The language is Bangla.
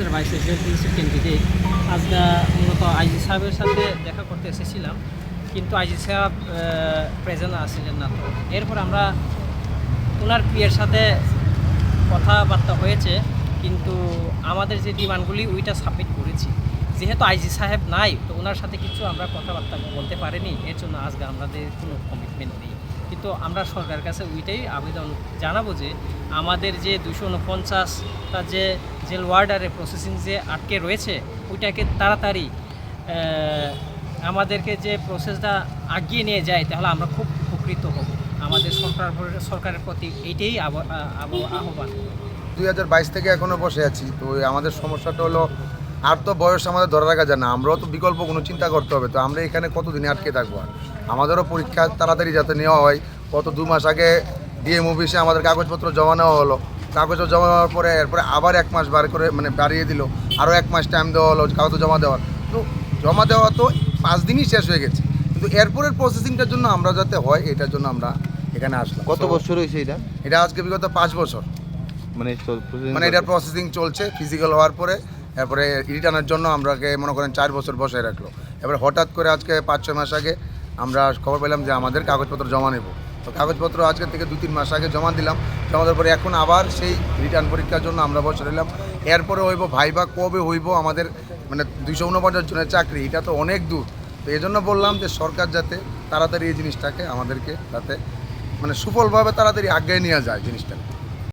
2022 এসএসসি ক্যান্ডিডেট। আজকে মূলত আইজি সাহেবের সাথে দেখা করতে এসেছিলাম, কিন্তু আইজি সাহেব প্রেজেন্ট আসছিলেন না। তো এরপর আমরা ওনার পিএর সাথে কথাবার্তা হয়েছে, কিন্তু আমাদের যে ডিমান্ডগুলি ওইটা সাবমিট করেছি। যেহেতু আইজি সাহেব নাই, তো ওনার সাথে কিছু আমরা কথাবার্তা বলতে পারিনি, এর জন্য আজকে আমাদের কোনো কমিটমেন্ট নেই। কিন্তু আমরা সরকারের কাছে ওইটাই আবেদন জানাবো যে আমাদের যে 249টা যে জেল ওয়ার্ডারের প্রসেসিং যে আটকে রয়েছে, ওইটাকে তাড়াতাড়ি আমাদেরকে যে প্রসেসটা আগিয়ে নিয়ে যায়, তাহলে আমরা খুব উপকৃত হব। আমাদের সরকারের প্রতি এইটাই আহ্বান। 2022 থেকে এখনও বসে আছি। তো আমাদের সমস্যাটা হলো, আর তো বয়স আমাদের ধরে রাখা যায় না, আমরাও তো বিকল্প কোনো চিন্তা করতে হবে। তো আমরা এখানে কতদিনে আটকে থাকবো? আর আমাদেরও পরীক্ষা তাড়াতাড়ি যাতে নেওয়া হয়। গত 2 মাস আগে ডিএম অফিসে আমাদের কাগজপত্র জমা নেওয়া হলো। কাগজপত্র জমা নেওয়ার পরে এরপরে আবার 1 মাস বাড়িয়ে দিল, আরও 1 মাস টাইম দেওয়া হলো কাগজ জমা দেওয়ার। তো জমা দেওয়া তো 5 দিনই শেষ হয়ে গেছে, কিন্তু এরপরের প্রসেসিংটার জন্য আমরা যাতে হয়, এটার জন্য আমরা এখানে আসলাম। কত বছর হয়েছে এটা আজকে বিগত 5 বছর মানে এটা প্রসেসিং চলছে। ফিজিক্যাল হওয়ার পরে এরপরে রিটার্নের জন্য আমরাকে মনে করেন 4 বছর বসায় রাখলো। এবার হঠাৎ করে আজকে 5-6 মাস আগে আমরা খবর পেলাম যে আমাদের কাগজপত্র জমা নেব। তো কাগজপত্র আজকে থেকে 2-3 মাস আগে জমা দিলাম। জমা দেওয়ার পরে এখন আবার সেই রিটার্ন পরীক্ষার জন্য আমরা বসে রইলাম। এরপরে হইব ভাইবা কবে হইব, আমাদের মানে 249 জনের চাকরি, এটা তো অনেক দূর। তো এই জন্য বললাম যে সরকার যাতে তাড়াতাড়ি এই জিনিসটাকে আমাদেরকে যাতে মানে সুফলভাবে তাড়াতাড়ি আগে নিয়ে যায় জিনিসটা।